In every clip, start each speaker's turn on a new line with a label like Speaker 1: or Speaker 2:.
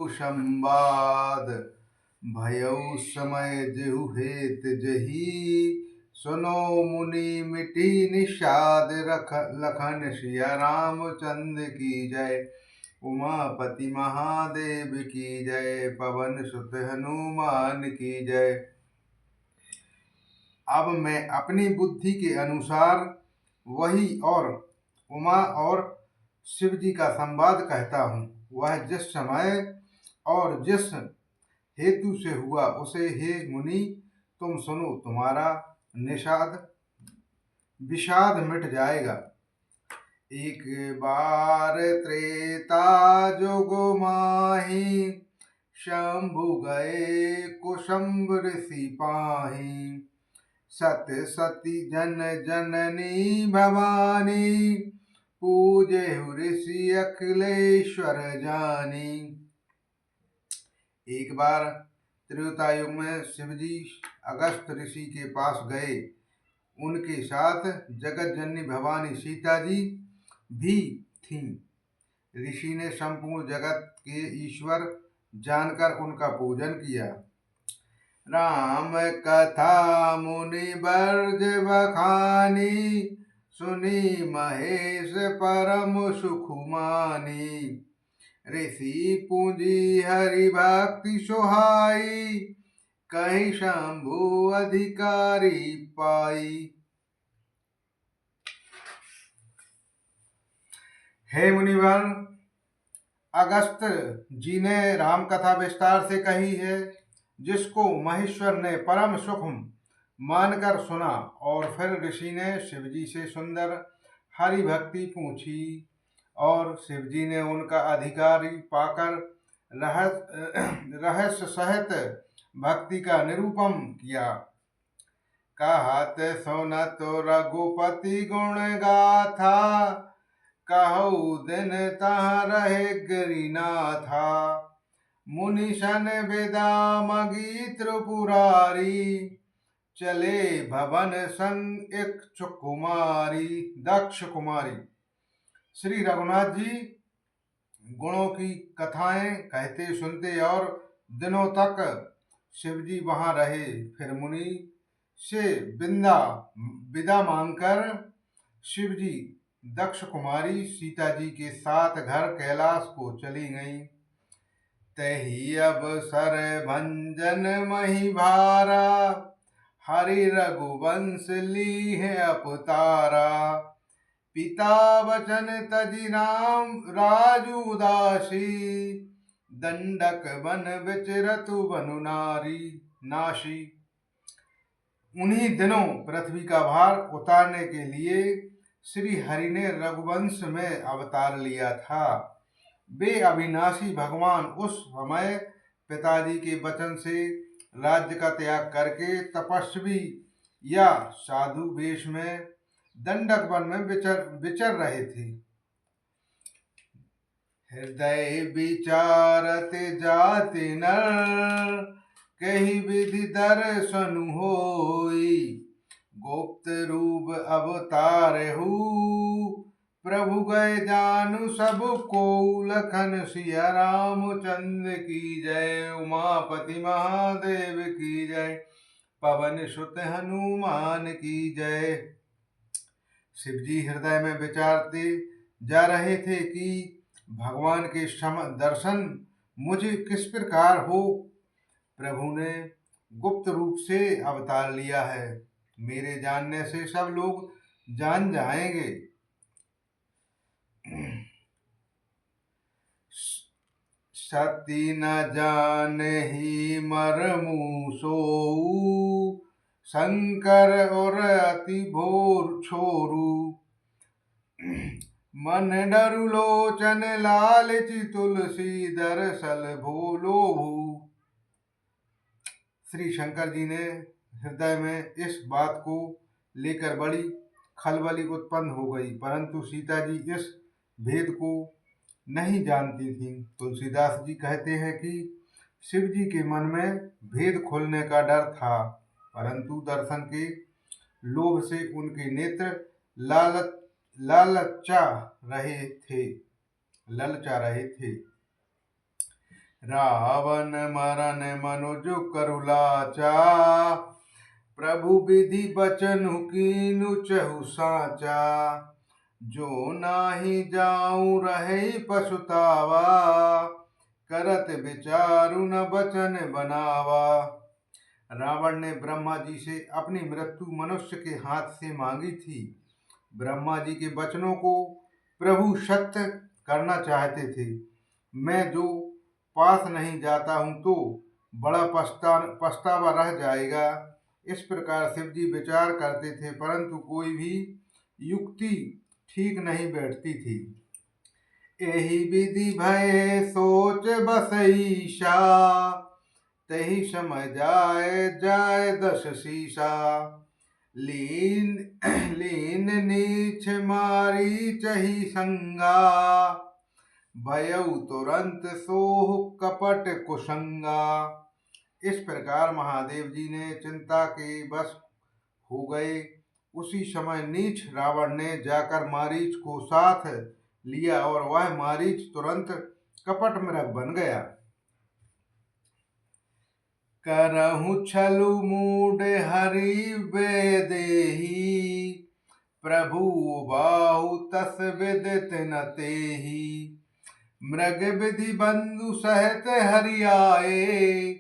Speaker 1: संवाद भयउ समय जेहु हेत जही। सुनो मुनि मिटी निषाद लखन सिया रामचंद्र की जय। उमापति महादेव की जय। पवन सुत हनुमान की जय। अब मैं अपनी बुद्धि के अनुसार वही और उमा और शिव जी का संवाद कहता हूँ। वह जिस समय और जिस हेतु से हुआ उसे हे मुनि तुम सुनो, तुम्हारा विषाद मिट जाएगा। एक बार त्रेता जुग माही, शंभु गए कुशंब ऋषि पाही। सत सती जन जननी भवानी, पूजे ऋषि अखिलेश्वर जानी। एक बार त्रेता युग में शिवजी अगस्त ऋषि के पास गए। उनके साथ जगत जननी भवानी सीता जी भी थीं। ऋषि ने संपूर्ण जगत के ईश्वर जानकर उनका पूजन किया। राम कथा मुनि बर्ज बखानी, सुनी महेश परम सुख मानी। ऋषि पूंजी हरि भक्ति सोहाई, कहीं शंभु अधिकारी पाई। हे मुनिवर, अगस्त जी ने राम कथा विस्तार से कही है, जिसको महेश्वर ने परम सुख मानकर सुना। और फिर ऋषि ने शिवजी से सुंदर हरि भक्ति पूछी और शिवजी ने उनका अधिकारी पाकर रहस्य सहित भक्ति का निरूपण किया। कहत सुनत रघुपति गुण गाथा, कहु दिन तहाँ रहे गिरिनाथा। मुनिशन विदा मगी त्रिपुरारी, चले भवन संग इक्ष कुमारी दक्ष कुमारी। श्री रघुनाथ जी गुणों की कथाएं कहते सुनते और दिनों तक शिवजी वहां रहे। फिर मुनि से विदा मांगकर शिवजी दक्ष कुमारी सीता जी के साथ घर कैलाश को चली गईं। तही अवसर भंजन मही भारा, हरि रघुवंश ली है अपतारा। पिता वचन तजि राम राजू उदासी, दंडक बन विचरतु बनु नाशी। उन्हीं दिनों पृथ्वी का भार उतारने के लिए श्री हरि ने रघुवंश में अवतार लिया था। वे अविनाशी भगवान उस समय पिताजी के वचन से राज्य का त्याग करके तपस्वी या साधु वेश में दंडक वन में विचर रहे थे। हृदय विचारत जाति नर, कही विधि दर्शन होई। गुप्त रूप अवतार हु, प्रभु गए जानु सब को। लखन सिया रामचंद्र की जय। उमापति महादेव की जय। पवन सुत हनुमान की जय। शिवजी हृदय में विचारते जा रहे थे कि भगवान के दर्शन मुझे किस प्रकार हो। प्रभु ने गुप्त रूप से अवतार लिया है, मेरे जानने से सब लोग जान जाएंगे। सती न जाने ही मरमु सोऊ, शंकर और अति भोर छोरू। मन डरु लोचन लालची, तुलसी दरसल भोलो भू। श्री शंकर जी ने हृदय में इस बात को लेकर बड़ी खलबली उत्पन्न हो गई, परंतु सीता जी इस भेद को नहीं जानती थी। तुलसीदास जी कहते हैं कि शिव जी के मन में भेद खुलने का डर था, परंतु दर्शन के लोभ से उनके नेत्र ललचा रहे थे। रावण मरन मनुज करुलाचा, प्रभु विधि बचनु कीनु चहु साचा। जो नाही जाऊं रहे पछुतावा, करत विचारु न बचन बनावा। रावण ने ब्रह्मा जी से अपनी मृत्यु मनुष्य के हाथ से मांगी थी। ब्रह्मा जी के वचनों को प्रभु सत्य करना चाहते थे। मैं जो पास नहीं जाता हूँ तो बड़ा पछतावा रह जाएगा। इस प्रकार शिव जी विचार करते थे, परंतु कोई भी युक्ति ठीक नहीं बैठती थी। यही विधि भय सोच बस ईशा, तही समय जाए जाए दश शीशा। लीन लीन नीच मारी चही संगा, भयउ तुरंत सोह कपट कुसंगा। इस प्रकार महादेव जी ने चिंता के बस हो गए। उसी समय नीच रावण ने जाकर मारीच को साथ लिया और वह मारीच तुरंत कपट मृग बन गया। करहु छलु मूड हरि बेदेही, प्रभु बाहु तस विदित न तेही। मृग विधि बंधु सहित हरि आए,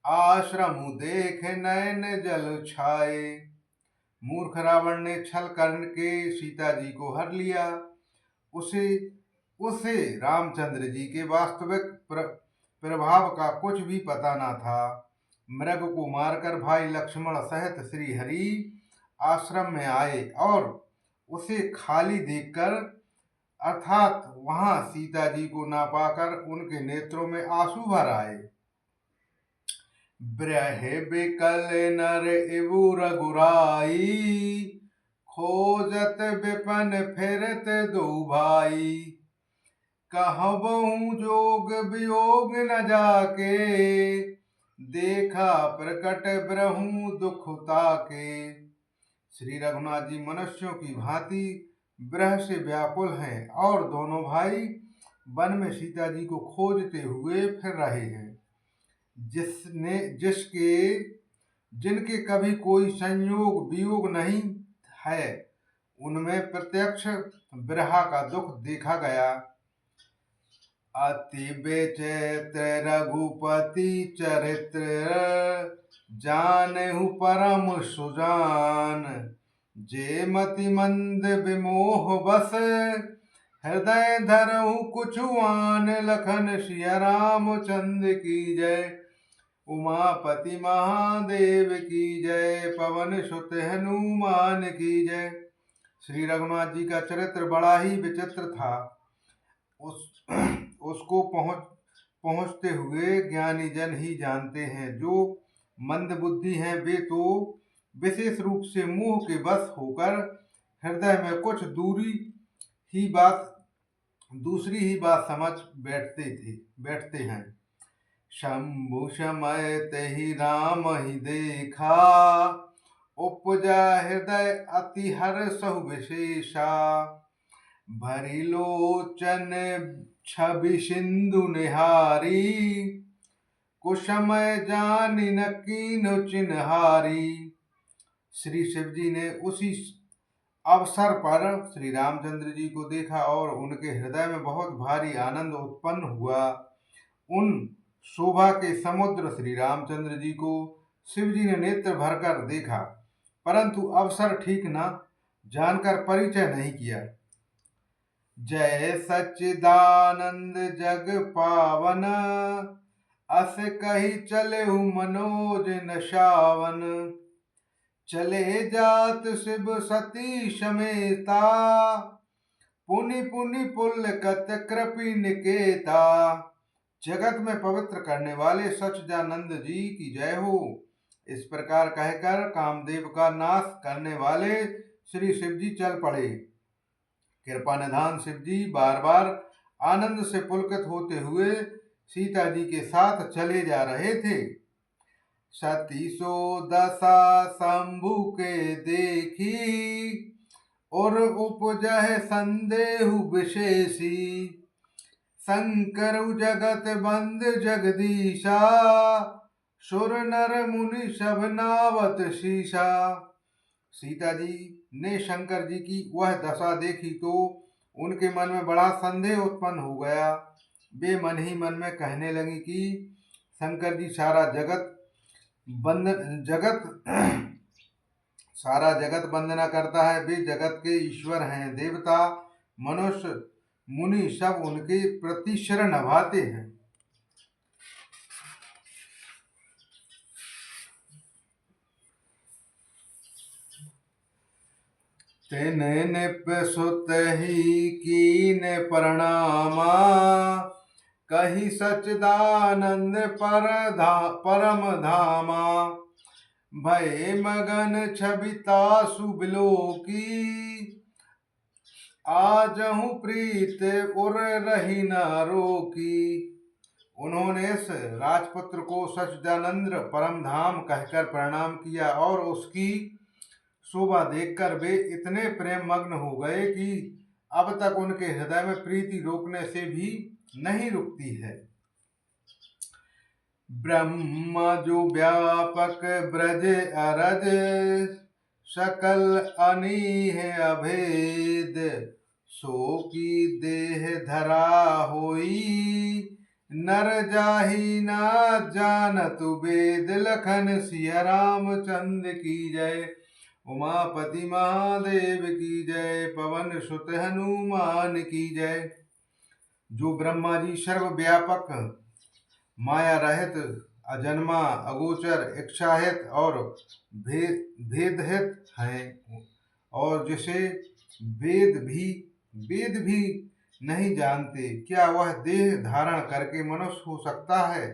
Speaker 1: आश्रम देख नयन जल छाए। मूर्ख रावण ने छल करके सीता जी को हर लिया। उसे रामचंद्र जी के वास्तविक प्रभाव का कुछ भी पता न था। मृग को मारकर भाई लक्ष्मण सहित श्री हरि आश्रम में आए और उसे खाली देखकर अर्थात वहां सीता जी को ना पाकर उनके नेत्रों में आंसू भर आए। ब्रह बिकल नर इबु रघुराई, खोजत विपन फिरत दो भाई। कहबहु जोग वियोग न जाके, देखा प्रकट ब्रह्म दुख ताके। श्री रघुनाथ जी मनुष्यों की भांति ब्रह से व्याकुल हैं और दोनों भाई वन में सीता जी को खोजते हुए फिर रहे हैं। जिनके कभी कोई संयोग वियोग नहीं है, उनमें प्रत्यक्ष विरह का दुख देखा गया। अति विचित्र रघुपति चरित्र, जानहु परम सुजान। जे मति मंद विमोह बस, हृदय धरहु कुछ आन। लखन सिया रामचंद्र की जय, उमापति महादेव की जय। पवन सुत हनुमान की जय। श्री रघुनाथ जी का चरित्र बड़ा ही विचित्र था। उसको पहुँचते हुए ज्ञानी जन ही जानते हैं। जो मंद बुद्धि हैं वे तो विशेष रूप से मोह के वश होकर हृदय में कुछ दूसरी ही बात समझ बैठते हैं। शंभु समय तहि राम ही देखा, उपजा हृदय अति हर्षहु विशेषा। भरी लोचन छवि सिंधु निहारी, कुसमय जानि न कीन्हु चिन्हारी। श्री शिव जी ने उसी अवसर पर श्री रामचंद्र जी को देखा और उनके हृदय में बहुत भारी आनंद उत्पन्न हुआ। उन शोभा के समुद्र श्री रामचंद्र जी को शिव जी ने नेत्र भरकर देखा, परंतु अवसर ठीक न जानकर परिचय नहीं किया। जय सच्चिदानंद जग पावन, अस कही चले मनोज नशावन। चले जात शिव सती समेता, पुनि पुनि पुलकत कृपि निकेता। जगत में पवित्र करने वाले सच्चिदानंद जी की जय हो। इस प्रकार कहकर कामदेव का नाश करने वाले श्री शिव जी चल पड़े। कृपा निधान शिव जी बार बार आनंद से पुलकित होते हुए सीता जी के साथ चले जा रहे थे। सती सो दशा शंभु के देखी, और उपजह संदेह विशेषी। शंकरु जगत बंद जगदीशा, सुर नर मुनि सब नावत शीशा। सीता जी ने शंकर जी की वह दशा देखी तो उनके मन में बड़ा संदेह उत्पन्न हो गया। वे मन ही मन में कहने लगी कि शंकर जी सारा जगत वंदना करता है। वे जगत के ईश्वर हैं। देवता मनुष्य मुनि सब उनके प्रति सिर नभाते हैं। तेन निप सुत ही कीन प्रणामा, कही सच्चिदानंद परम धामा। भय मगन छबिता सुबिलो की, आजहु प्रीत उर रही न रोकी। उन्होंने इस राजपुत्र को सच्चिदानंद परम धाम कहकर प्रणाम किया और उसकी शोभा देखकर वे इतने प्रेम मग्न हो गए कि अब तक उनके हृदय में प्रीति रोकने से भी नहीं रुकती है। ब्रह्मा जो व्यापक ब्रज अरज, सकल अनीह अभेद। सो की देह धरा होई, नर जाहि न जानत वेद। लखन सिया रामचंद्र की जय, उमापति महादेव की जय। पवन सुत हनुमान की जय। जो ब्रह्मा जी सर्वव्यापक माया रहित अजन्मा अगोचर इच्छाहित और भेदहित हैं और जिसे वेद भी नहीं जानते, क्या वह देह धारण करके मनुष्य हो सकता है?